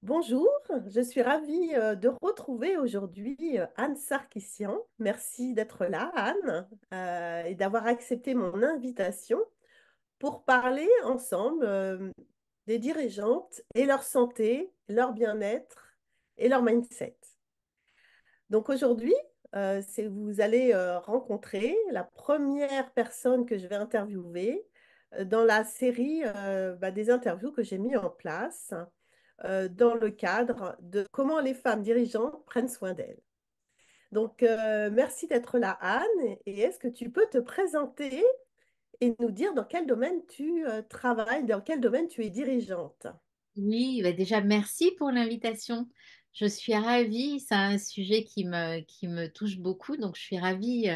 Bonjour, je suis ravie de retrouver aujourd'hui Anne Sarkissian. Merci d'être là, Anne, et d'avoir accepté mon invitation pour parler ensemble des dirigeantes et leur santé, leur bien-être et leur mindset. Donc aujourd'hui, vous allez rencontrer la première personne que je vais interviewer dans la série des interviews que j'ai mis en place dans le cadre de comment les femmes dirigeantes prennent soin d'elles. Donc, merci d'être là, Anne. Et est-ce que tu peux te présenter et nous dire dans quel domaine tu travailles, dans quel domaine tu es dirigeante? Oui, bah déjà, merci pour l'invitation. Je suis ravie. C'est un sujet qui me touche beaucoup, donc je suis ravie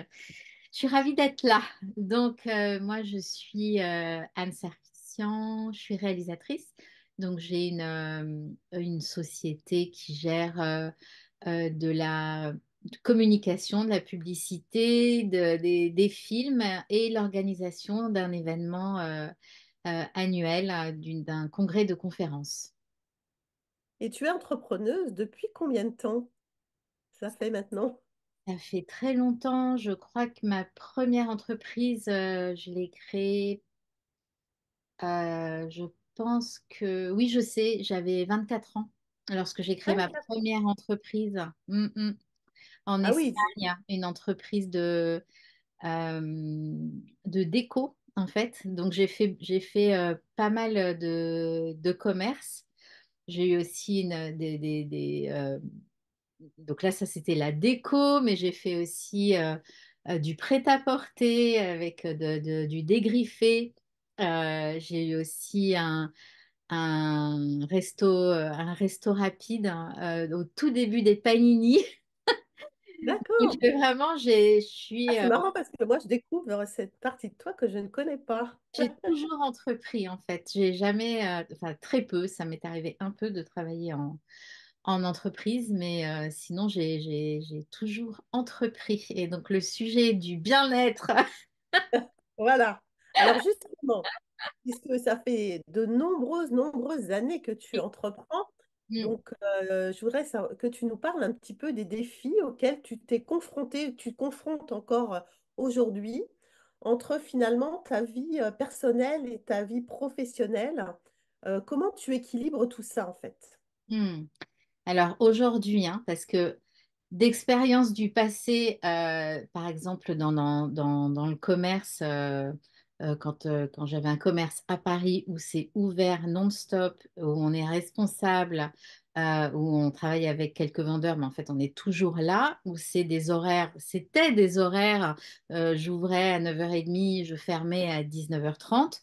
d'être là. Donc, moi, je suis Anne Serpissian, je suis réalisatrice. Donc, j'ai une société qui gère de la communication, de la publicité, des films et l'organisation d'un événement annuel d'un congrès de conférences. Et tu es entrepreneuse depuis combien de temps ça fait maintenant? Ça fait très longtemps. Je crois que ma première entreprise, je l'ai créée, je pense que, oui, je sais, j'avais 24 ans lorsque j'ai créé ma 24. première entreprise en Ah oui, Espagne, une entreprise de déco, en fait. Donc, j'ai fait pas mal de commerce. J'ai eu aussi donc là, ça, c'était la déco, mais j'ai fait aussi du prêt-à-porter avec du dégriffé. J'ai eu aussi un resto rapide hein, au tout début des panini. Donc, d'accord. je Ah, suis, c'est marrant parce que moi, je découvre cette partie de toi que je ne connais pas. j'ai toujours entrepris en fait. J'ai jamais, enfin très peu, ça m'est arrivé un peu de travailler en entreprise, mais sinon j'ai toujours entrepris. Et donc le sujet du bien-être. Voilà. Alors justement, puisque ça fait de nombreuses années que tu entreprends, Mm, donc je voudrais que tu nous parles un petit peu des défis auxquels tu t'es confronté, tu te confrontes encore aujourd'hui, entre finalement ta vie personnelle et ta vie professionnelle. Comment tu équilibres tout ça en fait? mm. Alors aujourd'hui, hein, parce que d'expérience du passé, par exemple dans le commerce, quand j'avais un commerce à Paris où c'est ouvert non-stop, où on est responsable, où on travaille avec quelques vendeurs, mais en fait on est toujours là, où c'était des horaires, j'ouvrais à 9h30, je fermais à 19h30.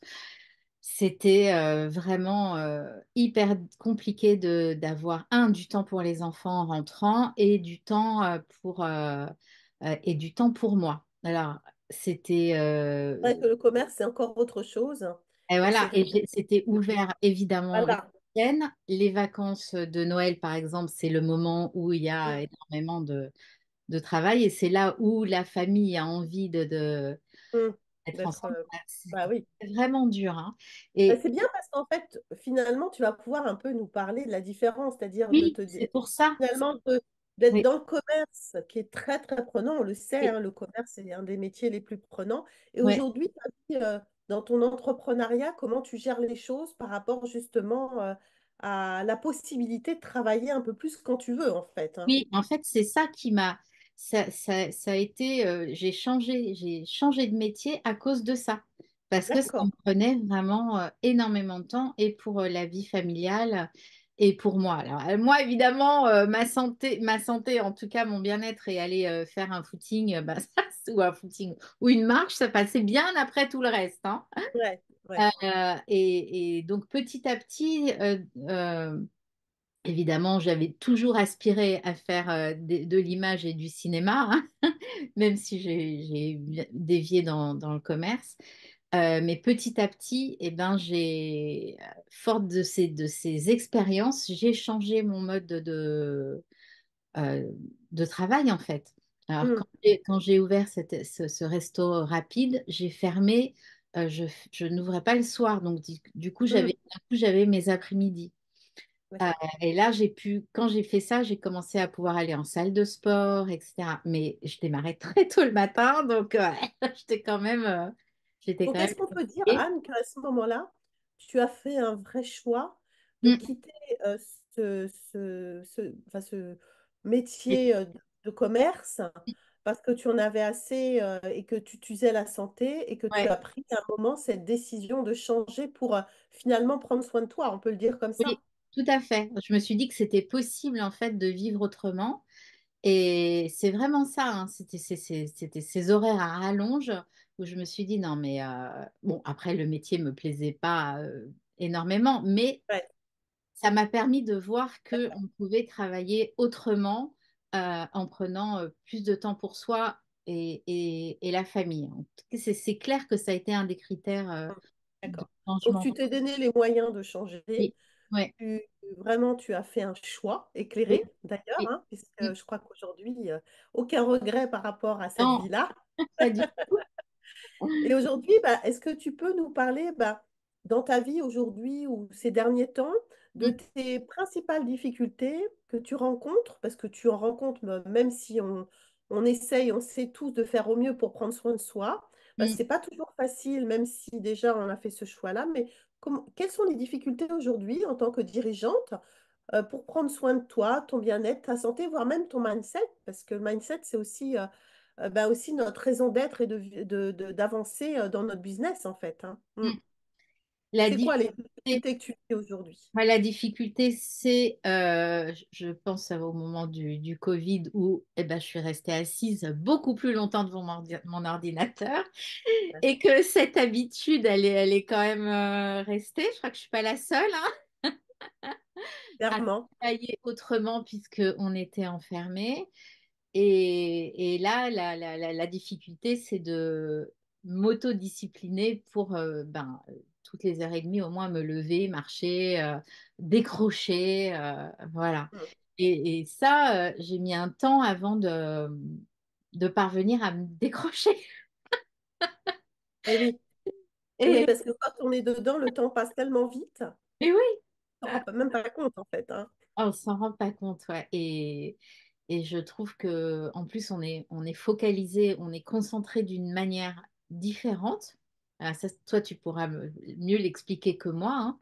C'était vraiment hyper compliqué d'avoir du temps pour les enfants en rentrant et du temps pour moi. Alors, c'était C'est vrai que le commerce, c'est encore autre chose. et Et c'est voilà, vrai. et c'était ouvert évidemment le Voilà. week-end. Les vacances de Noël, par exemple, c'est le moment où il y a Mm, énormément de travail et c'est là où la famille a envie mm. d'être D'être. ensemble. Bah oui. C'est vraiment dur, hein. Bah, Et c'est bien parce qu'en fait, finalement, tu vas pouvoir un peu nous parler de la différence, c'est-à-dire de oui, te dire, c'est pour ça. finalement, d'être Oui. dans le commerce qui est très, très prenant. On le sait, Oui. hein, le commerce est un des métiers les plus prenants. Et Ouais. aujourd'hui, dans ton entrepreneuriat, comment tu gères les choses par rapport justement à la possibilité de travailler un peu plus quand tu veux, en fait, hein. Oui, en fait, c'est ça qui m'a. Ça a été. J'ai changé de métier à cause de ça. Parce que ça me D'accord. prenait vraiment énormément de temps et pour la vie familiale et pour moi. Alors, moi, évidemment, ma santé, en tout cas, mon bien-être et aller faire un footing, bah, ou un footing, ou une marche, ça passait bien après tout le reste, hein. Ouais, ouais. Et donc, petit à petit, évidemment, j'avais toujours aspiré à faire de l'image et du cinéma, hein, même si j'ai dévié dans le commerce. Mais petit à petit, eh ben, forte de ces expériences, j'ai changé mon mode euh, de travail, en fait. Alors, Mm, quand j'ai ouvert ce resto rapide, j'ai fermé, je n'ouvrais pas le soir. Donc, du coup, mm. j'avais mes après-midi. Ouais. Et là, quand j'ai fait ça, j'ai commencé à pouvoir aller en salle de sport, etc. Mais je démarrais très tôt le matin, donc j'étais quand même, j'étais Donc, quand même est-ce qu'on peut dire, fatiguée. Anne, qu'à ce moment-là, tu as fait un vrai choix de Mm. quitter enfin, ce métier de commerce parce que tu en avais assez et que tu t'usais la santé et que tu Ouais, as pris à un moment cette décision de changer pour finalement prendre soin de toi, on peut le dire comme oui, ça. tout à fait. Je me suis dit que c'était possible en fait de vivre autrement. Et c'est vraiment ça, hein. C'était ces horaires à rallonge où je me suis dit non, mais bon, après le métier me plaisait pas énormément, mais Ouais, ça m'a permis de voir que on pouvait travailler autrement en prenant plus de temps pour soi et la famille. En tout cas, c'est clair que ça a été un des critères de d'accord. Donc, changement. tu t'es donné les moyens de changer. Oui, ouais, Tu- Vraiment, tu as fait un choix oui, éclairé, d'ailleurs, oui. hein, puisque Mm. je crois qu'aujourd'hui, aucun regret par rapport à cette Non, vie-là. pas du tout. Et aujourd'hui, bah, est-ce que tu peux nous parler, bah, dans ta vie aujourd'hui ou ces derniers temps, de Mm, tes principales difficultés que tu rencontres, parce que tu en rencontres, même si on essaye, on sait tous de faire au mieux pour prendre soin de soi, bah, mm, c'est pas toujours facile, même si déjà on a fait ce choix-là, mais quelles sont les difficultés aujourd'hui en tant que dirigeante pour prendre soin de toi, ton bien-être, ta santé, voire même ton mindset, parce que le mindset, c'est aussi bah aussi notre raison d'être et d'avancer dans notre business, en fait, hein. Mm. mm. La C'est quoi les difficulté, difficultés que tu fais aujourd'hui? la difficulté, c'est, je pense au moment du Covid où eh ben, je suis restée assise beaucoup plus longtemps devant mon ordinateur Ouais. et que cette habitude, elle est quand même restée. Je crois que je suis pas la seule hein, à Clairement. travailler autrement puisque on était enfermés. Et là, la difficulté, c'est de m'autodiscipliner pour toutes les heures et demie au moins me lever, marcher, décrocher, voilà. Mm. Et ça, j'ai mis un temps avant de parvenir à me décrocher. Eh oui. Eh oui, Et, parce que quand on est dedans, le temps passe tellement vite, et oui, on ne se rend même pas compte, en fait, hein. on s'en rend pas compte, ouais. Et je trouve que en plus on est focalisé, on est concentré d'une manière différente. Ça, toi, tu pourras mieux l'expliquer que moi,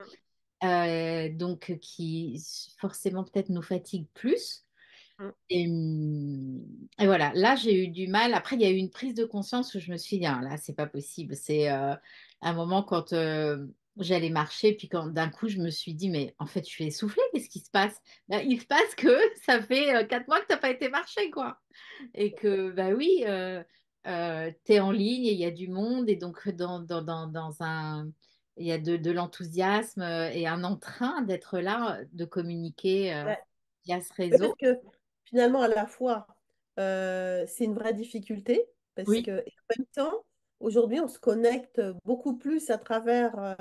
hein. Donc qui forcément peut-être nous fatigue plus. Mm. Et voilà, là j'ai eu du mal. Après, il y a eu une prise de conscience où je me suis dit, ah, là, c'est pas possible. C'est un moment quand j'allais marcher, puis quand d'un coup je me suis dit, mais en fait, je suis essoufflée, qu'est-ce qui se passe? Ben, il se passe que ça fait 4 mois que tu n'as pas été marcher, quoi. Et que, bah oui, tu es en ligne et il y a du monde, et donc dans un. Il y a de l'enthousiasme et un entrain d'être là, de communiquer Ouais. via ce Mais parce réseau. que finalement, à la fois, c'est une vraie difficulté, parce Oui, que et en même temps, aujourd'hui, on se connecte beaucoup plus à travers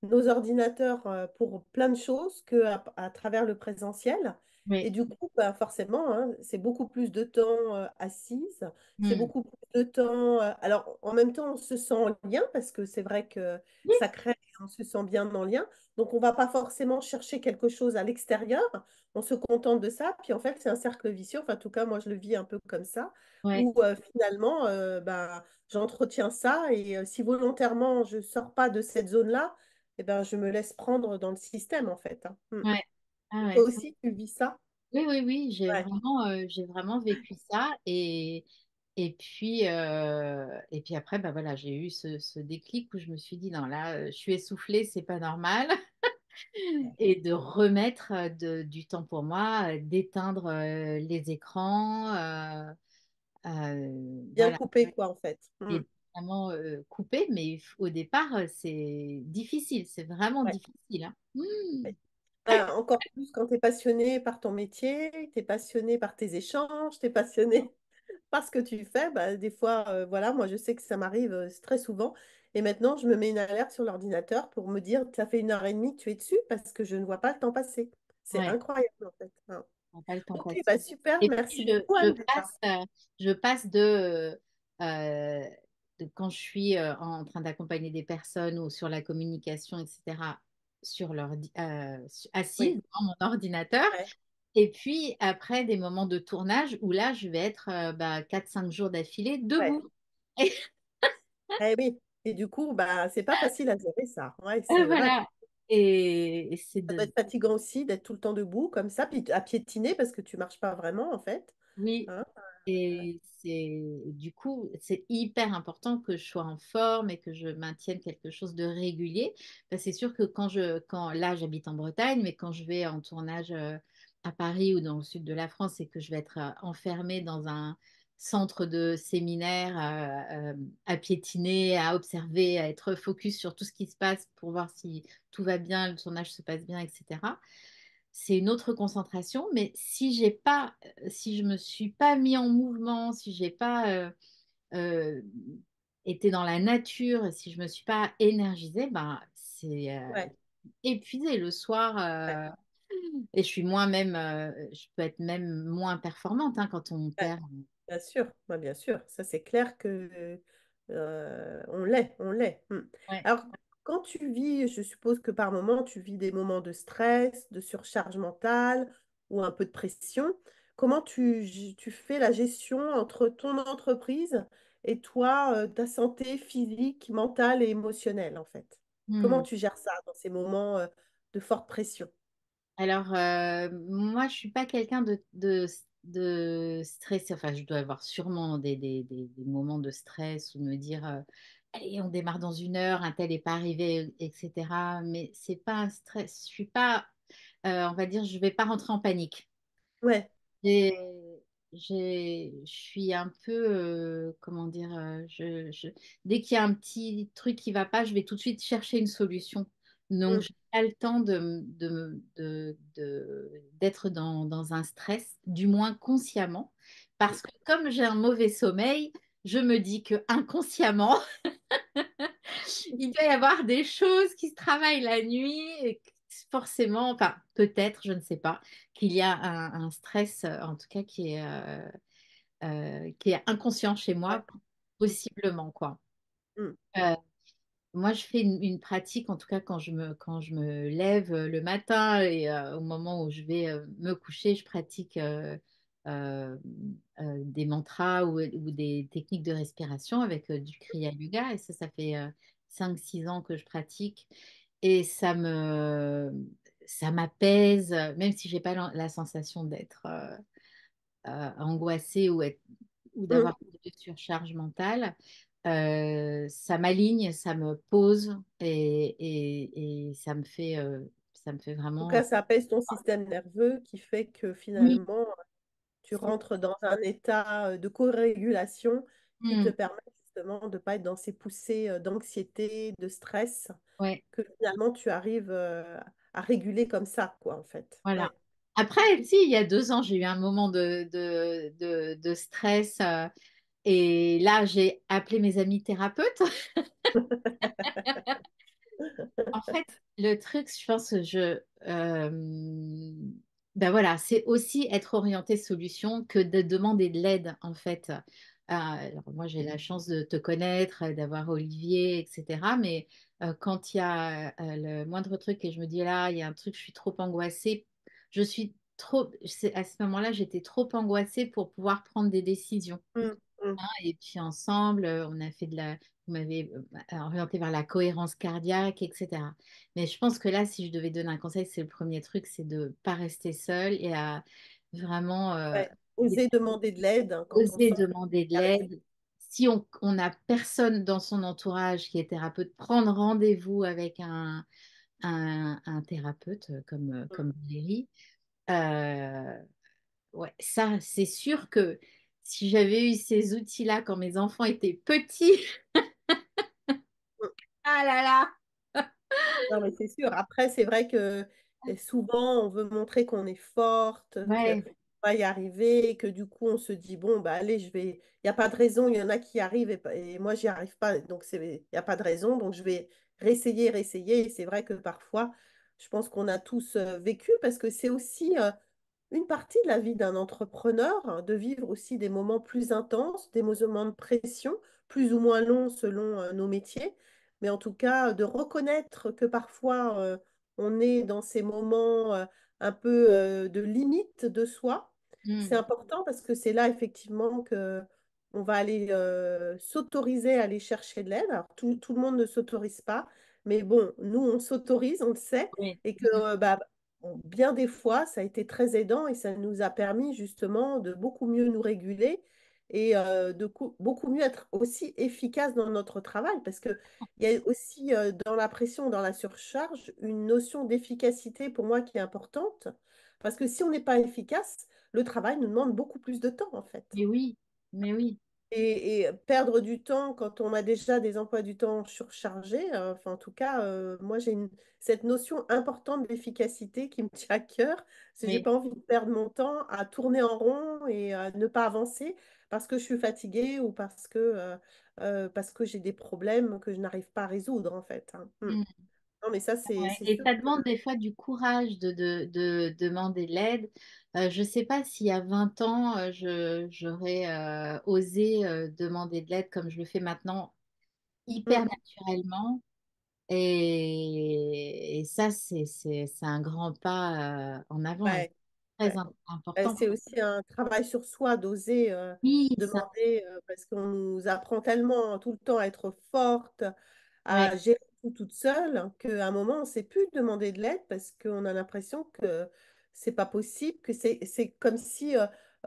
nos ordinateurs pour plein de choses à travers le présentiel. Et oui. du coup, bah, forcément, hein, c'est beaucoup plus de temps assise, c'est Hmm. beaucoup plus de temps. Alors, en même temps, on se sent en lien, parce que c'est vrai que Oui, ça crée, on se sent bien en lien. Donc, on va pas forcément chercher quelque chose à l'extérieur, on se contente de ça, puis en fait, c'est un cercle vicieux. Enfin, en tout cas, moi, je le vis un peu comme ça, ouais, où finalement, ben, j'entretiens ça, et si volontairement je sors pas de cette zone-là, eh ben, je me laisse prendre dans le système, en fait, hein. Mm. ouais. Ah Et ouais. toi aussi, tu vis ça? Oui, oui, oui, Ouais. j'ai vraiment vécu ça. Et puis après, bah voilà, j'ai eu ce déclic où je me suis dit, non, là, je suis essoufflée, c'est pas normal. Et de remettre du temps pour moi, d'éteindre les écrans, Bien voilà, coupé, quoi, en fait. Mm. et vraiment couper. Mais au départ, c'est difficile, c'est vraiment Ouais. difficile, hein. Mmh. Ouais. Ben, encore plus quand tu es passionné par ton métier, tu es passionné par tes échanges, tu es passionné parce que tu fais, bah, des fois, voilà, moi je sais que ça m'arrive très souvent. Et maintenant, je me mets une alerte sur l'ordinateur pour me dire, ça fait 1 heure et demie que tu es dessus parce que je ne vois pas le temps passer. C'est Ouais. incroyable en fait, hein. On n'a pas le temps Ok, passé. bah super, Et merci puis, beaucoup Anne déjà. je passe de quand je suis en train d'accompagner des personnes ou sur la communication, etc., assise Oui, devant mon ordinateur. ouais, Et puis après, des moments de tournage où là, je vais être 4-5 jours d'affilée ouais. debout. Et Eh oui. Et du coup, bah, c'est pas facile à gérer ça. Ouais, c'est vrai. voilà. Et c'est Ça doit de. être fatigant aussi d'être tout le temps debout comme ça, puis à piétiner parce que tu marches pas vraiment en fait. Oui. Hein. Ouais, Et du coup, c'est hyper important que je sois en forme et que je maintienne quelque chose de régulier. C'est sûr que quand là, j'habite en Bretagne, mais quand je vais en tournage à Paris ou dans le sud de la France et que je vais être enfermée dans un centre de séminaire à piétiner, à observer, à être focus sur tout ce qui se passe pour voir si tout va bien, le tournage se passe bien, etc. C'est une autre concentration, mais si je me suis pas mis en mouvement, si j'ai pas euh, été dans la nature, si je me suis pas énergisée, ben c'est ouais, épuisé le soir ouais, et je suis moins même, je peux être même moins performante hein, quand on ouais. perd. Bien sûr, ouais, bien sûr. Ça, c'est clair que on l'est, on l'est. Hmm. Ouais. Alors, quand tu vis, je suppose que par moment, tu vis des moments de stress, de surcharge mentale ou un peu de pression. Comment tu fais la gestion entre ton entreprise et toi, ta santé physique, mentale et émotionnelle, en fait? Comment Hmm. tu gères ça dans ces moments, de forte pression? Alors, moi, je suis pas quelqu'un de stressé. Enfin, je dois avoir sûrement des moments de stress ou me dire, allez, on démarre dans 1 heure, un tel n'est pas arrivé, etc. Mais c'est pas un stress. Je suis pas, on va dire, je vais pas rentrer en panique. Ouais, J'ai, je suis un peu, comment dire, dès qu'il y a un petit truc qui va pas, je vais tout de suite chercher une solution. Donc, hmm, je n'ai pas le temps d'être dans un stress, du moins consciemment, hmm, parce que comme j'ai un mauvais sommeil, je me dis que inconsciemment, il doit y avoir des choses qui se travaillent la nuit et que forcément, enfin peut-être, je ne sais pas, qu'il y a un stress, en tout cas qui est inconscient chez ouais, moi, hmm, possiblement quoi. hmm, Euh, Moi, je fais une pratique, en tout cas quand je me lève le matin et au moment où je vais me coucher, je pratique euh, des mantras ou des techniques de respiration avec du Kriya Yoga. Et ça fait 5-6 ans que je pratique. Et ça m'apaise, même si j'ai pas la sensation d'être angoissée ou hmm. d'avoir une surcharge mentale. Ça m'aligne, ça me pose et ça me fait En tout vraiment. cas, ça apaise ton système nerveux qui fait que Oui, finalement, tu c'est- rentres dans un état de co-régulation qui te Hmm, permet justement de ne pas être dans ces poussées d'anxiété, de stress, ouais, que finalement tu arrives à réguler comme ça, quoi, en fait. voilà. Ouais. Après, si, il y a 2 ans, j'ai eu un moment de stress et là, j'ai appelé mes amis thérapeutes. En fait, le truc, je pense, ben voilà, c'est aussi être orienté solution que de demander de l'aide, en fait. Alors moi, j'ai la chance de te connaître, d'avoir Olivier, etc. Mais quand il y a le moindre truc et je me dis là, il y a un truc, je suis trop angoissée, à ce moment-là, j'étais trop angoissée pour pouvoir prendre des décisions. Mm, mm. Et puis ensemble, vous m'avez orienté vers la cohérence cardiaque, etc. Mais je pense que là, si je devais donner un conseil, c'est le premier truc, c'est de ne pas rester seule et à vraiment Ouais. Oser demander de l'aide hein, quand on oser sent demander de qu'il y a la l'aide. Si on n'a personne dans son entourage qui est thérapeute, prendre rendez-vous avec un thérapeute comme Valérie. Euh, Ouais, ça, c'est sûr que si j'avais eu ces outils-là quand mes enfants étaient petits, Mm. ah là là, Non, mais c'est sûr. Après, c'est vrai que souvent, on veut montrer qu'on est forte, qu'on ouais, va y arriver, et que du coup, on se dit, bon, bah allez, je vais. Il n'y a pas de raison, il y en a qui y arrivent et moi, j'y arrive pas. Donc, il n'y a pas de raison. Donc, je vais réessayer, réessayer. Et c'est vrai que parfois, je pense qu'on a tous vécu parce que c'est aussi une partie de la vie d'un entrepreneur, hein, de vivre aussi des moments plus intenses, des moments de pression, plus ou moins longs selon nos métiers, mais en tout cas de reconnaître que parfois on est dans ces moments un peu de limite de soi, c'est Mm. important parce que c'est là effectivement que on va aller s'autoriser à aller chercher de l'aide. Alors tout le monde ne s'autorise pas, mais bon, nous on s'autorise, on le sait, Oui. et que Mm. bah, bien des fois ça a été très aidant et ça nous a permis justement de beaucoup mieux nous réguler et beaucoup mieux être aussi efficace dans notre travail parce que il y a aussi dans la pression, dans la surcharge, une notion d'efficacité pour moi qui est importante parce que si on n'est pas efficace, le travail nous demande beaucoup plus de temps en fait. Mais oui, mais oui, Et perdre du temps quand on a déjà des emplois du temps surchargés, enfin en tout cas, moi j'ai cette notion importante d'efficacité qui me tient à cœur, parce que j'ai oui. pas envie de perdre mon temps à tourner en rond et à ne pas avancer parce que je suis fatiguée ou parce que j'ai des problèmes que je n'arrive pas à résoudre en fait, hein. Mm. Mm. Non mais ça Ouais. c'est Et sûr ça que demande des fois du courage de demander de l'aide. Je ne sais pas s'il y a 20 ans, j'aurais osé demander de l'aide comme je le fais maintenant, hyper mm, naturellement. Et ça, c'est un grand pas en avant et ouais, très ouais. important. C'est aussi un travail sur soi d'oser Oui, ça, demander, parce qu'on nous apprend tellement tout le temps à être forte, ouais, à gérer tout toute seule, qu'à un moment, on ne sait plus demander de l'aide parce qu'on a l'impression que c'est pas possible, que c'est comme si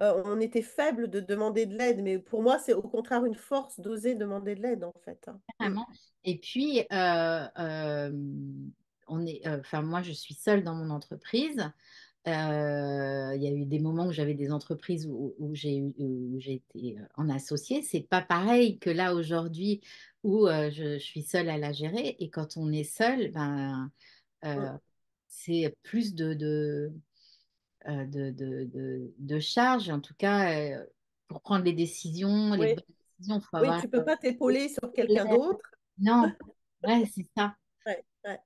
on était faible de demander de l'aide. Mais pour moi, c'est au contraire une force d'oser demander de l'aide, en fait, hein. Mm, vraiment. Et puis, enfin, moi, je suis seule dans mon entreprise. Il y a eu des moments où j'avais des entreprises où j'ai été en associé. C'est pas pareil que là aujourd'hui où je suis seule à la gérer. Et quand on est seul, ben, mm. euh, c'est plus de charges. En tout cas, pour prendre les décisions, les Oui, bonnes décisions, il faut oui, avoir tu peux pas t'épauler sur quelqu'un l'aide. d'autre. Non, ouais, c'est ça. Ouais, ouais.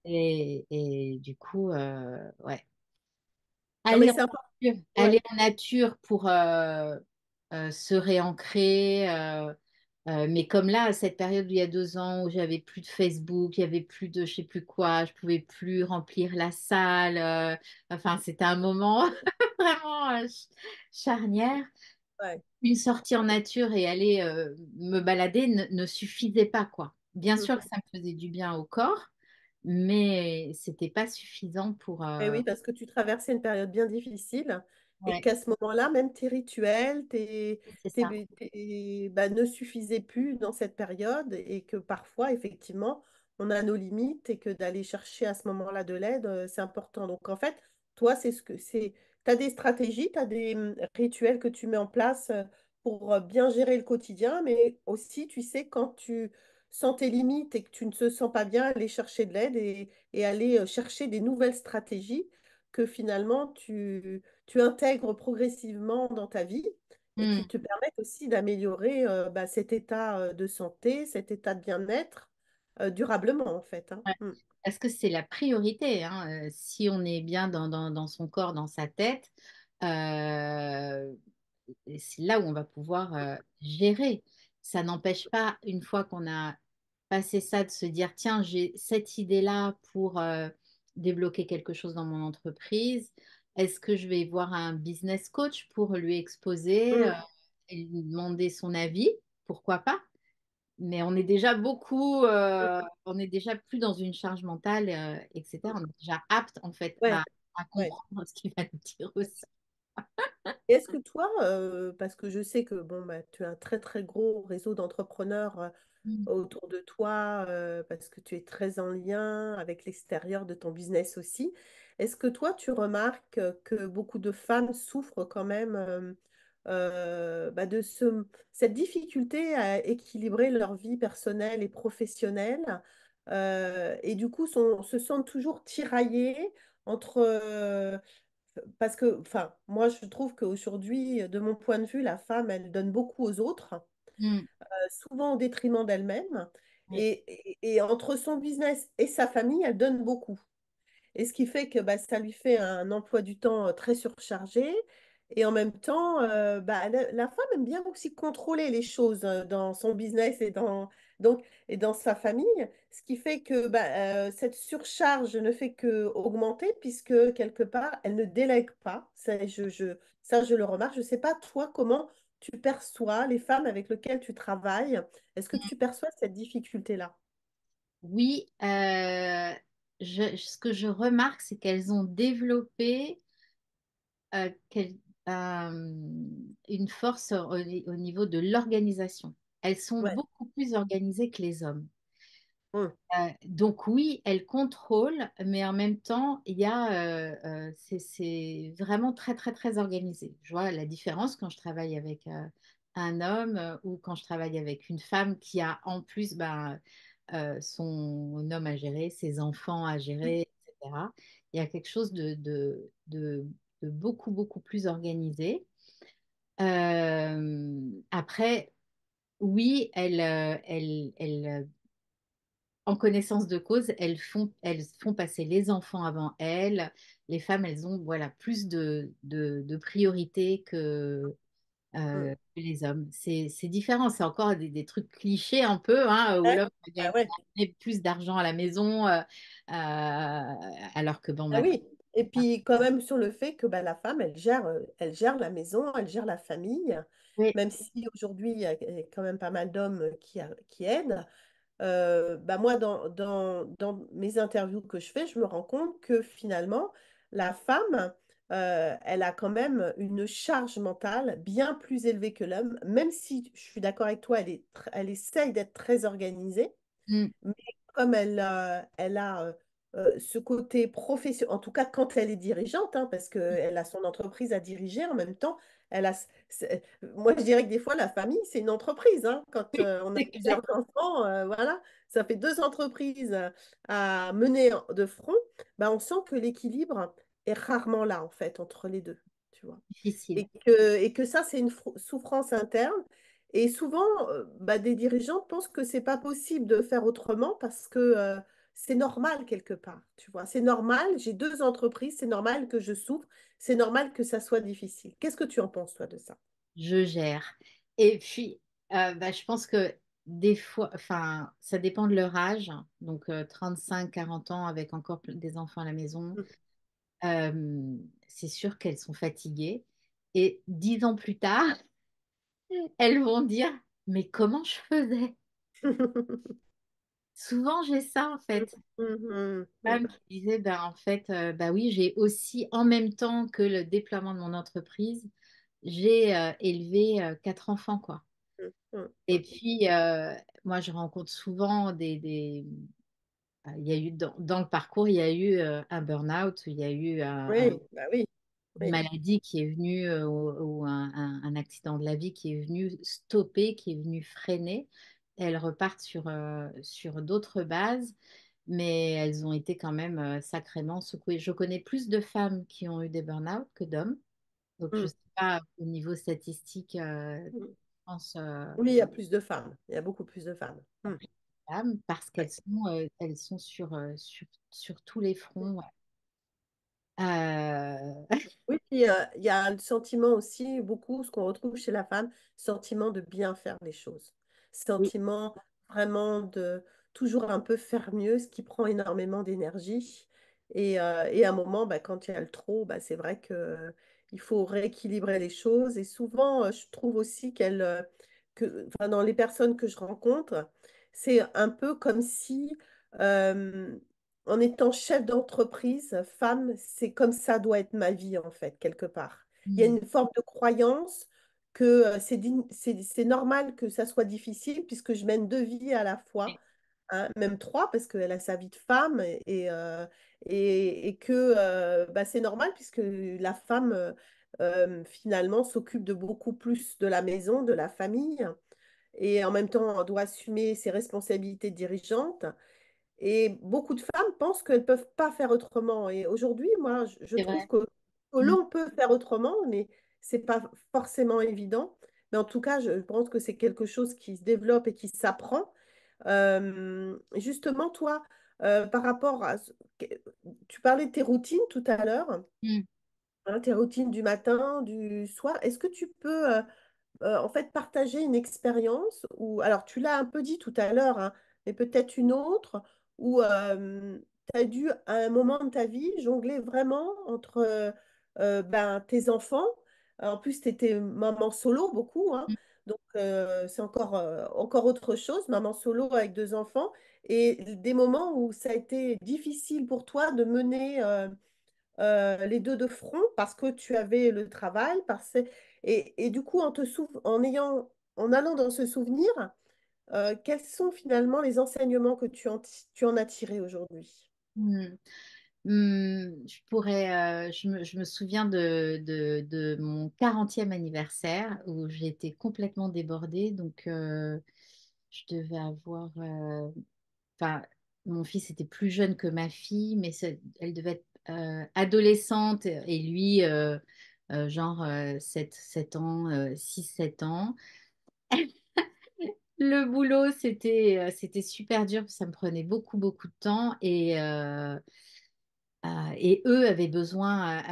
Et du coup, ouais. Non, mais Aller en c'est important. nature, Ouais. aller en nature pour se réancrer. Mais comme là, à cette période où il y a 2 ans, où j'avais plus de Facebook, il y avait plus de je sais plus quoi, je pouvais plus remplir la salle. Enfin, c'était un moment vraiment charnière. Ouais. Une sortie en nature et aller me balader ne suffisait pas, quoi. Bien sûr que Mhm. ça me faisait du bien au corps, mais c'était pas suffisant pour. Eh oui, parce que tu traversais une période bien difficile et Ouais, qu'à ce moment-là, même tes rituels, c'est ça. bah, ne suffisaient plus dans cette période et que parfois, effectivement, on a nos limites et que d'aller chercher à ce moment-là de l'aide, c'est important. Donc, en fait, toi, tu as des stratégies, tu as des rituels que tu mets en place pour bien gérer le quotidien, mais aussi, tu sais, quand tu sens tes limites et que tu ne te sens pas bien, aller chercher de l'aide et aller chercher des nouvelles stratégies que finalement tu intègres progressivement dans ta vie et Hmm. qui te permettent aussi d'améliorer bah, cet état de santé, cet état de bien-être durablement en fait, hein. Ouais. Mm. Parce que c'est la priorité, hein. Si on est bien dans son corps, dans sa tête, euh, c'est là où on va pouvoir gérer. Ça n'empêche pas, une fois qu'on a passé ça, de se dire, tiens, j'ai cette idée-là pour débloquer quelque chose dans mon entreprise. Est-ce que je vais voir un business coach pour lui exposer Mm. et lui demander son avis? Pourquoi pas? Mais on est déjà on est déjà plus dans une charge mentale, etc. On est déjà apte en fait Ouais, à ouais. comprendre ce qu'il va nous dire aussi. Et est-ce que toi, parce que je sais que bon, bah, tu as un très très gros réseau d'entrepreneurs Mm. autour de toi parce que tu es très en lien avec l'extérieur de ton business aussi. Est-ce que toi, tu remarques que beaucoup de femmes souffrent quand même bah, cette difficulté à équilibrer leur vie personnelle et professionnelle et du coup se sentent toujours tiraillées entre... parce que, enfin, moi, je trouve qu'aujourd'hui, de mon point de vue, la femme, elle donne beaucoup aux autres Mm. souvent au détriment d'elle-même. Oui. Et entre son business et sa famille, elle donne beaucoup. Et ce qui fait que bah, ça lui fait un emploi du temps très surchargé. Et en même temps, bah, la femme aime bien aussi contrôler les choses dans son business et Donc, et dans sa famille, ce qui fait que bah, cette surcharge ne fait que augmenter puisque quelque part, elle ne délègue pas. Ça, je le remarque. Je ne sais pas, toi, comment tu perçois les femmes avec lesquelles tu travailles. Est-ce que tu perçois cette difficulté-là? Oui, ce que je remarque, c'est qu'elles ont développé euh, quel- euh, une force au niveau de l'organisation. Elles sont Ouais. beaucoup plus organisées que les hommes. Hum, Donc oui, elles contrôlent, mais en même temps, il y a, c'est vraiment très, très, très organisé. Je vois la différence quand je travaille avec un homme ou quand je travaille avec une femme qui a en plus ben, son homme à gérer, ses enfants à gérer, etc. Il y a quelque chose de beaucoup, beaucoup plus organisé. Après, oui, en connaissance de cause, elles font passer les enfants avant elles. Les femmes, elles ont voilà, plus de priorité hum. que les hommes. C'est différent, c'est encore des trucs clichés un peu, hein, où Ouais. l'homme Ah gagne ouais. plus d'argent à la maison, alors que bon, Ah ma oui, et puis quand même sur le fait que bah, la femme, elle gère la maison, elle gère la famille, oui, même si aujourd'hui il y a quand même pas mal d'hommes qui aident. Bah moi, dans mes interviews que je fais, je me rends compte que finalement, la femme, elle a quand même une charge mentale bien plus élevée que l'homme, même si je suis d'accord avec toi, elle essaye d'être très organisée. mm, Mais comme elle a ce côté professionnel, en tout cas quand elle est dirigeante, hein, parce qu'elle a son entreprise à diriger en même temps, elle a, moi je dirais que des fois la famille c'est une entreprise, hein, quand on a c'est clair. plusieurs enfants, voilà, ça fait deux entreprises à mener de front, ben, on sent que l'équilibre est rarement là en fait entre les deux, tu vois Difficile. et que ça, c'est une souffrance interne. Et souvent, bah, des dirigeants pensent que c'est pas possible de faire autrement parce que c'est normal quelque part, tu vois. C'est normal, j'ai deux entreprises, c'est normal que je souffre, c'est normal que ça soit difficile. Qu'est-ce que tu en penses, toi, de ça? Je gère. Et puis, bah, je pense que des fois, enfin, ça dépend de leur âge. Donc, 35, 40 ans avec encore des enfants à la maison, euh, c'est sûr qu'elles sont fatiguées. Et 10 ans plus tard, elles vont dire, mais comment je faisais? Souvent, j'ai ça en fait. Mhm, Femme qui disait, ben, en fait, bah oui, j'ai aussi, en même temps que le déploiement de mon entreprise, j'ai élevé 4 enfants, quoi. mhm, Et mhm. puis, moi, je rencontre souvent il y a eu, dans le parcours, il y a eu un burn-out, il y a eu Oui, bah oui, une oui. maladie qui est venue, ou un accident de la vie qui est venu stopper, qui est venu freiner. Elles repartent sur d'autres bases, mais elles ont été quand même sacrément secouées. Je connais plus de femmes qui ont eu des burn-out que d'hommes. Donc, je ne Mhm, sais pas, au niveau statistique, je mhm. pense Oui, il y a plus de femmes. Il y a beaucoup plus de femmes. Mhm. femmes parce Ouais. elles sont sur tous les fronts. Euh, Oui, puis il y a le sentiment aussi, beaucoup, ce qu'on retrouve chez la femme, sentiment de bien faire les choses. Oui, Sentiment vraiment de toujours un peu faire mieux, ce qui prend énormément d'énergie. Et à un moment, bah, quand il y a le trop, bah, c'est vrai que, il faut rééquilibrer les choses. Et souvent, je trouve aussi enfin, dans les personnes que je rencontre, c'est un peu comme si euh, en étant chef d'entreprise, femme, c'est comme ça doit être ma vie, en fait, quelque part. Il y a mm, une forme de croyance que c'est normal que ça soit difficile puisque je mène deux vies à la fois, hein, même trois, parce qu'elle a sa vie de femme et que bah, c'est normal puisque la femme, finalement, s'occupe de beaucoup plus de la maison, de la famille et en même temps doit assumer ses responsabilités dirigeantes. Et beaucoup de femmes pensent qu'elles ne peuvent pas faire autrement. Et aujourd'hui, moi, je c'est trouve vrai. que Mm. l'on peut faire autrement, mais c'est pas forcément évident. Mais en tout cas, je pense que c'est quelque chose qui se développe et qui s'apprend. Justement, toi, par rapport à... Tu parlais de tes routines tout à l'heure, Mm. hein, tes routines du matin, du soir. Est-ce que tu peux en fait partager une expérience où, alors tu l'as un peu dit tout à l'heure, hein, mais peut-être une autre, où tu as dû à un moment de ta vie jongler vraiment entre ben, tes enfants. En plus, tu étais maman solo beaucoup, hein, donc c'est encore autre chose, maman solo avec deux enfants, et des moments où ça a été difficile pour toi de mener les deux de front parce que tu avais le travail, et du coup, en allant dans ce souvenir, quels sont finalement les enseignements que tu en as tirés aujourd'hui? Hmm. Je me souviens de mon 40e anniversaire où j'ai été complètement débordée. Donc, je devais avoir, enfin, mon fils était plus jeune que ma fille, mais elle devait être adolescente et lui, genre 7 ans, 6 7 ans. Le boulot, c'était super dur, ça me prenait beaucoup, beaucoup de temps et eux avaient besoin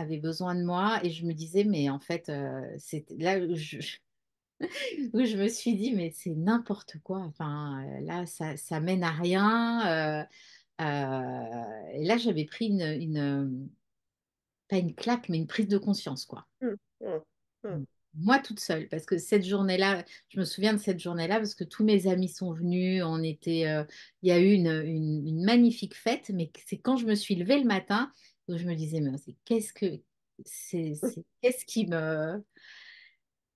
de moi et je me disais, mais en fait, c'était là où je me suis dit, mais c'est n'importe quoi. Enfin, là, ça mène à rien. Et là, j'avais pris pas une claque, mais une prise de conscience, quoi. Hum, hum, hum. Moi toute seule, parce que cette journée-là, je me souviens de cette journée-là, parce que tous mes amis sont venus, il y a eu une magnifique fête, mais c'est quand je me suis levée le matin où je me disais, mais qu'est-ce qui me,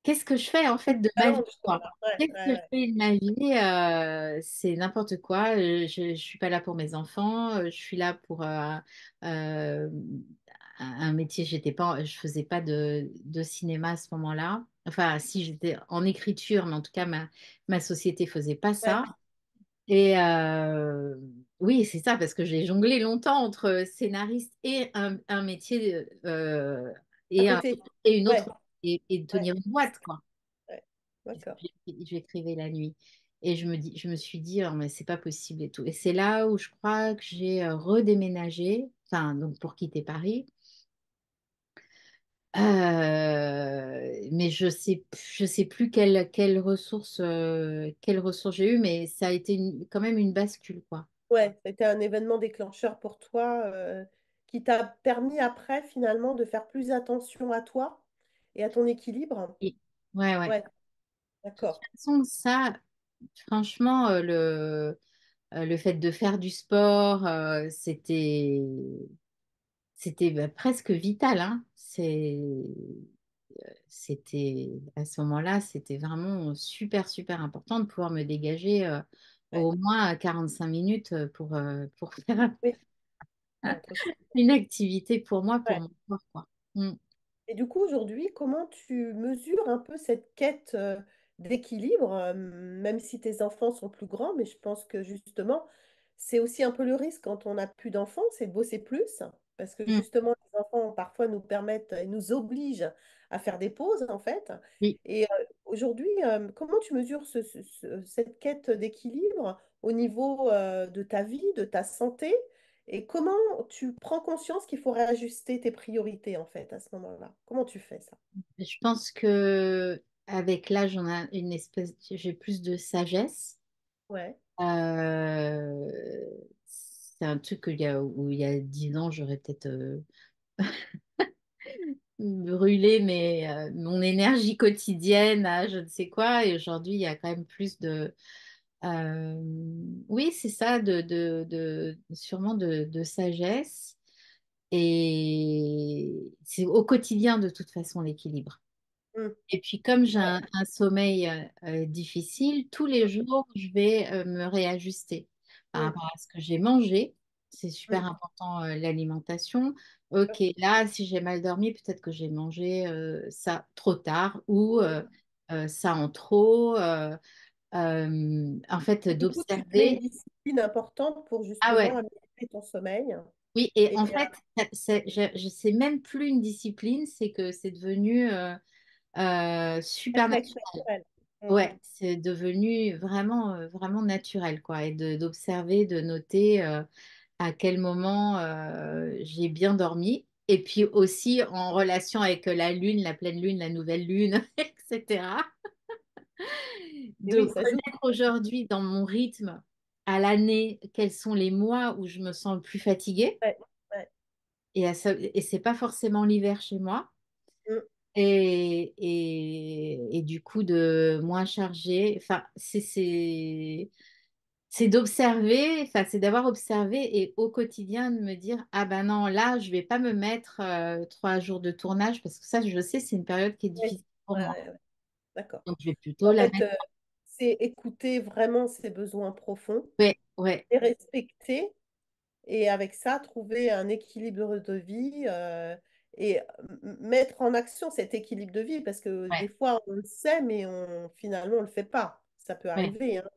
qu'est-ce que je fais en fait de ma vie, Challenge, quoi. quoi? Ouais, Qu'est-ce que je ouais, fais de ma vie? C'est n'importe quoi. Je suis pas là pour mes enfants. Je suis là pour euh, un métier. Je faisais pas de cinéma à ce moment-là. Enfin, si j'étais en écriture, mais en tout cas, ma société faisait pas ouais. ça. Et oui, c'est ça, parce que j'ai jonglé longtemps entre scénariste et un métier À et, côté. et une Ouais, autre, et de ouais, tenir une boîte, quoi. ouais. D'accord. J'écrivais la nuit. Et je me suis dit, oh, mais c'est pas possible et tout. Et c'est là où je crois que j'ai redéménagé, enfin, donc pour quitter Paris. Mais je sais plus quelles ressources j'ai eues, mais ça a été quand même une bascule, quoi. Ouais, c'était un événement déclencheur pour toi qui t'a permis après finalement de faire plus attention à toi et à ton équilibre. Et- ouais, ouais. Ouais, De toute d'accord. façon, ça, franchement, le fait de faire du sport, c'était presque vital, hein. C'était à ce moment-là, c'était vraiment super, super important de pouvoir me dégager Ouais. au moins 45 minutes pour faire Oui, entre ça. une activité pour moi, pour Ouais. mon corps, quoi. Mm. Et du coup, aujourd'hui, comment tu mesures un peu cette quête d'équilibre, même si tes enfants sont plus grands, mais je pense que justement, c'est aussi un peu le risque quand on n'a plus d'enfants, c'est de bosser plus, parce que Mm. justement, les enfants parfois nous permettent et nous obligent à faire des pauses, en fait. Oui. Et aujourd'hui, comment tu mesures cette quête d'équilibre au niveau de ta vie, de ta santé? Et comment tu prends conscience qu'il faut réajuster tes priorités en fait à ce moment-là? Comment tu fais ça? Je pense que avec l'âge, j'ai plus de sagesse. Ouais. Euh, c'est un truc où il y a 10 ans, j'aurais peut-être brûlé mon énergie quotidienne à je ne sais quoi. Et aujourd'hui, il y a quand même plus euh, oui, c'est ça, sûrement de sagesse. Et c'est au quotidien, de toute façon, l'équilibre. Mm. Et puis, comme j'ai Ouais. un sommeil difficile, tous les jours, je vais me réajuster par Mm. rapport à ce que j'ai mangé. C'est super Mm. important, l'alimentation. Ok, là, si j'ai mal dormi, peut-être que j'ai mangé ça trop tard ou ça en trop. En fait, Et du coup, tu te mets une d'observer. discipline importante pour Ah justement ouais, améliorer ton sommeil. oui, et Et en fait, je sais même plus une discipline, c'est que c'est devenu super réflexe naturel. naturel. Mm. Ouais, c'est devenu vraiment, vraiment naturel, quoi. Et d'observer, de noter à quel moment j'ai bien dormi. Et puis aussi en relation avec la lune, la pleine lune, la nouvelle lune, etc. Et De oui, ça joue. connaître aujourd'hui dans mon rythme à l'année quels sont les mois où je me sens le plus fatiguée. Ouais, ouais. Et c'est pas forcément l'hiver chez moi. Mm. Et du coup, de moins chargé. Enfin, c'est d'observer, enfin, c'est d'avoir observé et au quotidien de me dire, ah ben non, là, je vais pas me mettre 3 jours de tournage parce que ça, je sais, c'est une période qui est Ouais, difficile pour ouais, moi. ouais, ouais. D'accord. Donc, je vais plutôt En la fait, mettre. c'est écouter vraiment ses besoins profonds, Ouais, ouais, les respecter et avec ça, trouver un équilibre de vie et mettre en action cet équilibre de vie parce que des ouais, fois, on le sait, mais finalement, on ne le fait pas. Ça peut ouais. arriver, hein.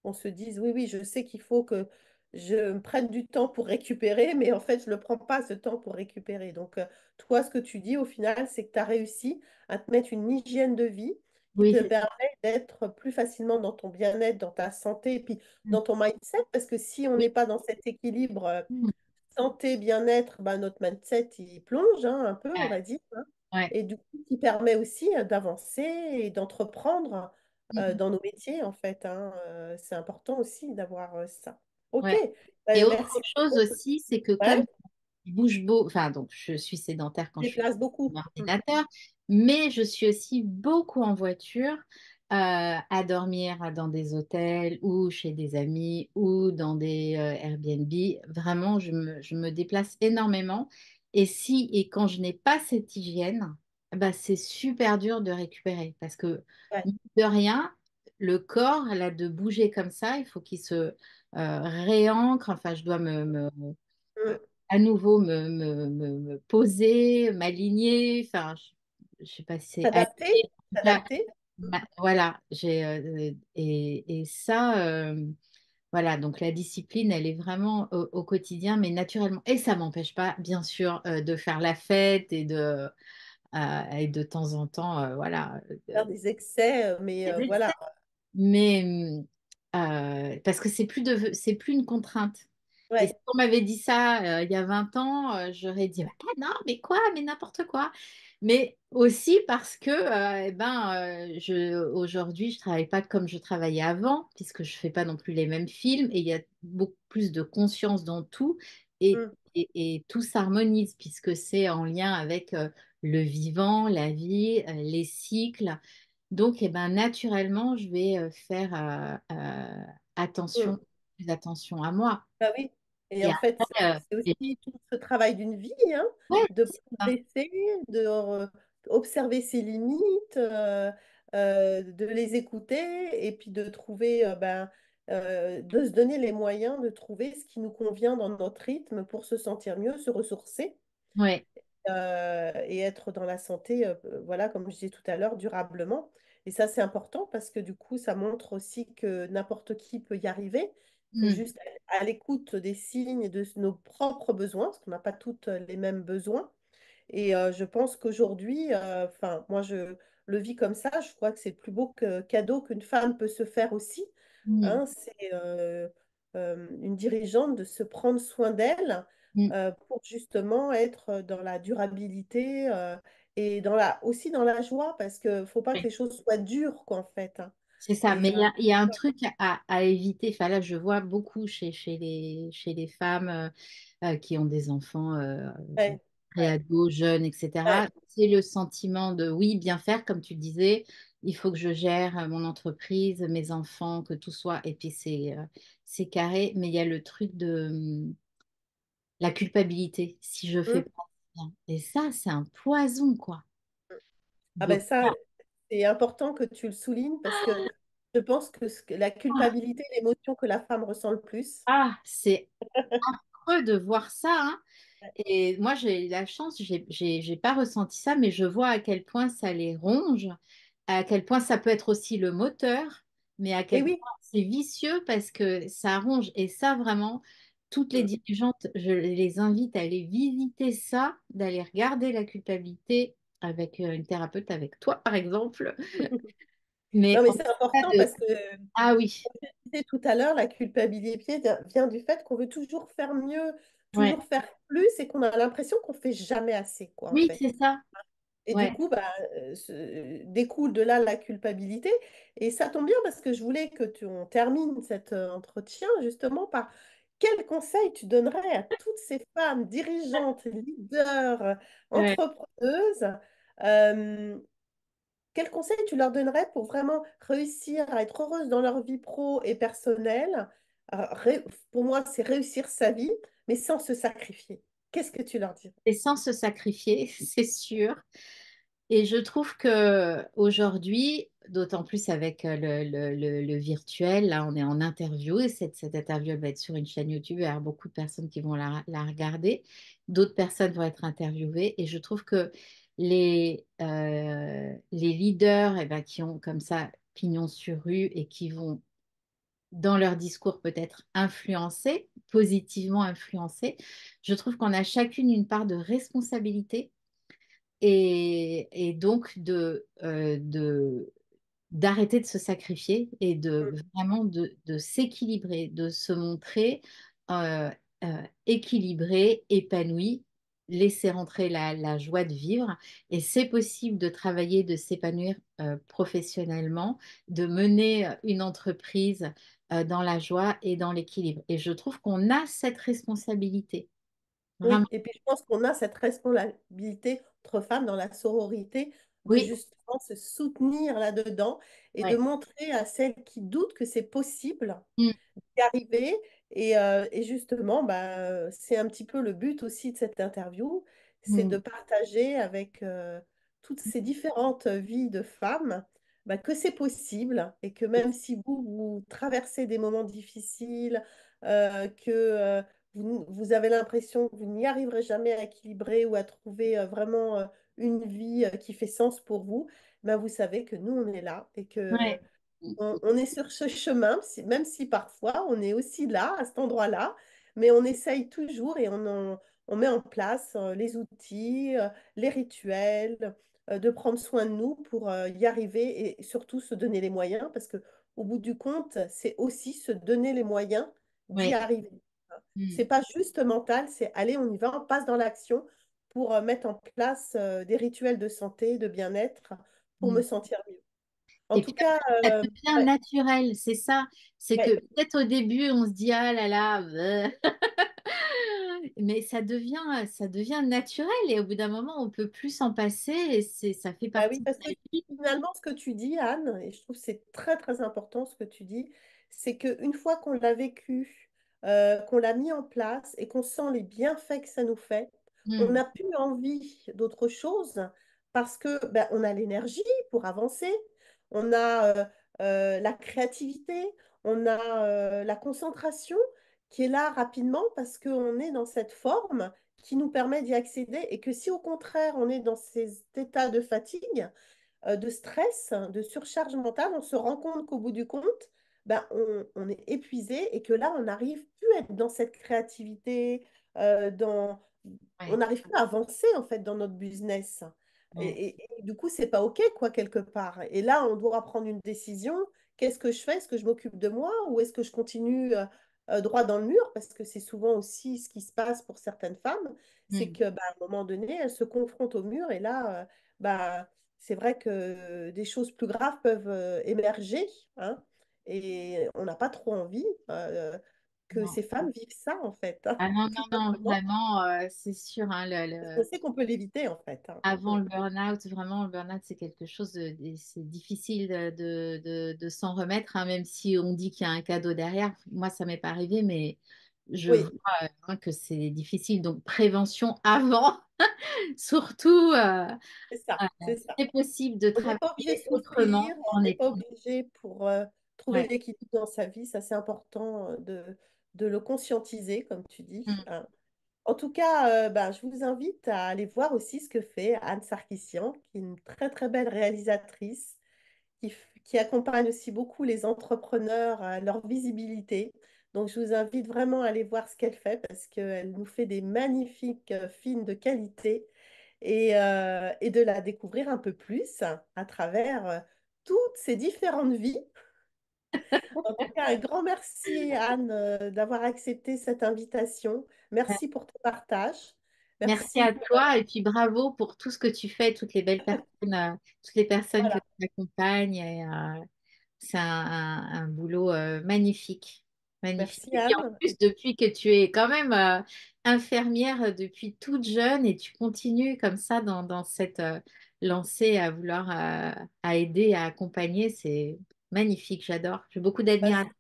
On se dise, oui, oui, je sais qu'il faut que je me prenne du temps pour récupérer, mais en fait, je ne le prends pas ce temps pour récupérer. Donc, toi, ce que tu dis au final, c'est que tu as réussi à te mettre une hygiène de vie qui Oui, te c'est ça. permet d'être plus facilement dans ton bien-être, dans ta santé et puis Mm, dans ton mindset, parce que si on oui, n'est pas dans cet équilibre mm, santé, bien-être, bah, notre mindset, il plonge hein, un peu, on ouais, va dire, hein. ouais. Et du coup, qui permet aussi d'avancer et d'entreprendre Mm, mm, dans nos métiers, en fait, hein. C'est important aussi d'avoir ça. OK. ouais. Et autre Merci chose beaucoup. aussi, c'est que comme Ouais, je bouge beau, enfin, donc je suis sédentaire quand je suis déplace sur beaucoup. mon ordinateur, mais je suis aussi beaucoup en voiture, à dormir dans des hôtels ou chez des amis ou dans des Airbnb. Vraiment, je me déplace énormément. Et quand je n'ai pas cette hygiène, bah, c'est super dur de récupérer parce que, Ouais. mine de rien, le corps, là, de bouger comme ça, il faut qu'il se réancre. Enfin, je dois Mm. à nouveau me poser, m'aligner. Enfin, je sais pas si c'est S'adapter, aligner. En tout cas, s'adapter. voilà, et ça, voilà, donc la discipline, elle est vraiment au quotidien, mais naturellement. Et ça m'empêche pas, bien sûr, de faire la fête et de temps en temps, voilà, Faire des excès, mais des voilà. excès. Mais parce que c'est plus une contrainte. Et si Ouais. on m'avait dit ça il y a 20 ans, j'aurais dit ah non, mais quoi, mais n'importe quoi. Mais aussi parce que aujourd'hui, je travaille pas comme je travaillais avant, puisque je fais pas non plus les mêmes films et il y a beaucoup plus de conscience dans tout et, Mm, et tout s'harmonise puisque c'est en lien avec le vivant, la vie, les cycles. Donc, eh ben, naturellement, je vais faire attention, mm. plus attention à moi. Bah oui. Et Et en fait, après, c'est aussi tout ce travail d'une vie, hein, ouais, de c'est ça. progresser, de observer ses limites, de les écouter et puis de trouver, de se donner les moyens de trouver ce qui nous convient dans notre rythme pour se sentir mieux, se ressourcer Ouais. et être dans la santé, voilà, comme je disais tout à l'heure, durablement. Et ça, c'est important parce que du coup, ça montre aussi que n'importe qui peut y arriver. Il faut Mm, juste être à l'écoute des signes et de nos propres besoins, parce qu'on n'a pas toutes les mêmes besoins. Et je pense qu'aujourd'hui, enfin, moi, je le vis comme ça. Je crois que c'est le plus beau cadeau qu'une femme peut se faire aussi, mm, hein. C'est une dirigeante de se prendre soin d'elle mm. pour justement être dans la durabilité et aussi dans la joie, parce qu'il ne faut pas que Ouais. les choses soient dures, quoi, en fait, hein. C'est ça, mais Et il y a un truc à éviter. Enfin, là, je vois beaucoup chez les femmes qui ont des enfants ouais, ouais, préados, jeunes, etc. ouais. C'est le sentiment de oui, bien faire, comme tu disais. Il faut que je gère mon entreprise, mes enfants, que tout soit. Et puis, c'est carré. Mais il y a le truc de la culpabilité, si je fais Hum. pas bien. Et ça, c'est un poison, quoi. Ah ben Donc, ça, c'est important que tu le soulignes parce que je pense que, la ah, culpabilité est l'émotion que la femme ressent le plus. c'est affreux de voir ça, hein. Et moi, j'ai la chance, j'ai pas ressenti ça, mais je vois à quel point ça les ronge, à quel point ça peut être aussi le moteur, mais à Et quel oui. point c'est vicieux parce que ça ronge. Et ça, vraiment, toutes les Hum. dirigeantes, je les invite à aller visiter ça, d'aller regarder la culpabilité avec une thérapeute, avec toi, par exemple. Mais Non, mais en c'est cas important de... parce que, Ah oui, comme je disais tout à l'heure, la culpabilité vient du fait qu'on veut toujours faire mieux, ouais. toujours faire plus et qu'on a l'impression qu'on fait jamais assez, quoi, en Oui, fait. c'est ça. Et du Ouais, coup, bah, découle de là la culpabilité. Et ça tombe bien parce que je voulais que on termine cet entretien justement par quel conseil tu donnerais à toutes ces femmes dirigeantes, leaders, ouais. entrepreneuses. euh, Quel conseil tu leur donnerais pour vraiment réussir à être heureuse dans leur vie pro et personnelle? Pour moi, c'est réussir sa vie, mais sans se sacrifier. Qu'est-ce que tu leur dirais? Et sans se sacrifier, c'est sûr. Et je trouve que aujourd'hui, d'autant plus avec le virtuel, là on est en interview et cette interview elle va être sur une chaîne YouTube, il y aura beaucoup de personnes qui vont la regarder, d'autres personnes vont être interviewées et je trouve que les leaders eh ben, qui ont comme ça pignon sur rue et qui vont dans leur discours peut-être influencer, positivement influencer, je trouve qu'on a chacune une part de responsabilité et donc d'arrêter de se sacrifier et de vraiment de s'équilibrer, de se montrer euh, équilibré, épanoui, laisser rentrer la joie de vivre. Et c'est possible de travailler, de s'épanouir professionnellement, de mener une entreprise dans la joie et dans l'équilibre. Et je trouve qu'on a cette responsabilité. Vraiment. Oui, et puis je pense qu'on a cette responsabilité entre femmes dans la sororité de Oui, justement se soutenir là-dedans et de ouais. montrer à celles qui doutent que c'est possible Mm, d'y arriver. Et justement, bah, c'est un petit peu le but aussi de cette interview, c'est de mm, partager avec toutes ces différentes vies de femmes bah, que c'est possible et que même si vous traversez des moments difficiles, que vous avez l'impression que vous n'y arriverez jamais à équilibrer ou à trouver vraiment une vie qui fait sens pour vous, ben vous savez que nous, on est là et que ouais. on est sur ce chemin, même si parfois on est aussi là, à cet endroit-là, mais on essaye toujours et on met en place les outils, les rituels, de prendre soin de nous pour y arriver et surtout se donner les moyens, parce que au bout du compte, c'est aussi se donner les moyens d'y Ouais. arriver. Mm, C'est pas juste mental, c'est allez, on y va, on passe dans l'action pour mettre en place des rituels de santé, de bien-être, pour me mm. sentir mieux. En Et tout puis cas, après, ça devient ouais, naturel, c'est ça. C'est que ouais. peut-être au début, on se dit, ah là là, mais ça devient naturel et au bout d'un moment, on peut plus s'en passer et ça fait Bah oui, partie de parce que la vie. finalement, ce que tu dis, Anne, et je trouve que c'est très très important ce que tu dis, c'est qu'une fois qu'on l'a vécu, qu'on l'a mis en place et qu'on sent les bienfaits que ça nous fait, on Mm, n'a plus envie d'autre chose parce que ben, on a l'énergie pour avancer, on a la créativité, on a la concentration qui est là rapidement parce qu'on est dans cette forme qui nous permet d'y accéder et que si au contraire on est dans ces états de fatigue, de stress, de surcharge mentale, on se rend compte qu'au bout du compte, ben, on est épuisé et que là, on n'arrive plus à être dans cette créativité, dans... on ouais, n'arrive plus à avancer en fait dans notre business. ouais, Et du coup, c'est pas OK, quoi, quelque part. Et là, on doit prendre une décision. Qu'est-ce que je fais? Est-ce que je m'occupe de moi ou est-ce que je continue droit dans le mur? Parce que c'est souvent aussi ce qui se passe pour certaines femmes, c'est mm, que, bah, à un moment donné, elles se confrontent au mur et là, bah, c'est vrai que des choses plus graves peuvent émerger, hein, et on n'a pas trop envie que non. ces femmes vivent ça, en fait, hein, Ah non, tout non, non, simplement, vraiment, c'est sûr, hein, parce qu'on sait qu'on peut l'éviter, en fait, hein. avant le burn-out, vraiment, le burn-out, c'est quelque chose c'est difficile de s'en remettre, hein, même si on dit qu'il y a un cadeau derrière. Moi, ça m'est pas arrivé, mais je vois Oui, hein, que c'est difficile. Donc, prévention avant, surtout, c'est ça, c'est ça. c'est possible de On n'est pas obligé de travailler souffrir, autrement on en n'est pas équilibre. obligé pour trouver Ouais. l'équilibre dans sa vie, ça c'est important de le conscientiser, comme tu dis, Mm, hein. En tout cas, ben, je vous invite à aller voir aussi ce que fait Anne Sarkissian, qui est une très très belle réalisatrice, qui accompagne aussi beaucoup les entrepreneurs à leur visibilité. Donc, je vous invite vraiment à aller voir ce qu'elle fait parce qu'elle nous fait des magnifiques films de qualité et de la découvrir un peu plus à travers toutes ces différentes vies. En tout cas, un grand merci, Anne, d'avoir accepté cette invitation. Merci pour ton partage. Merci Merci. à toi et puis bravo pour tout ce que tu fais, toutes les belles personnes, toutes les personnes que Voilà. tu accompagnes. C'est un boulot magnifique, magnifique. Merci Et puis en Anne. plus, depuis que tu es quand même infirmière depuis toute jeune et tu continues comme ça dans cette lancée à vouloir à aider, à accompagner, c'est magnifique, j'adore. J'ai beaucoup d'admiration.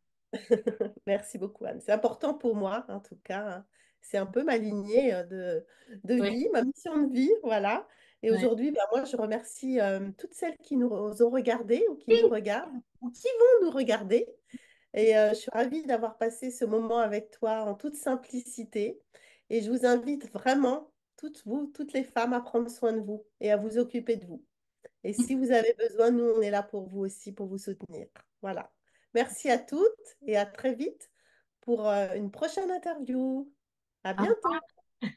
Merci beaucoup, Anne. C'est important pour moi, en tout cas, hein. C'est un peu ma lignée de Oui, vie, ma mission de vie, voilà. Et ouais. aujourd'hui, ben, moi, je remercie toutes celles qui nous ont regardés ou qui nous regardent ou qui vont nous regarder. Et je suis ravie d'avoir passé ce moment avec toi en toute simplicité. Et je vous invite vraiment, toutes vous, toutes les femmes, à prendre soin de vous et à vous occuper de vous. Et si vous avez besoin, nous, on est là pour vous aussi, pour vous soutenir. Voilà. Merci à toutes et à très vite pour une prochaine interview. À Au bientôt.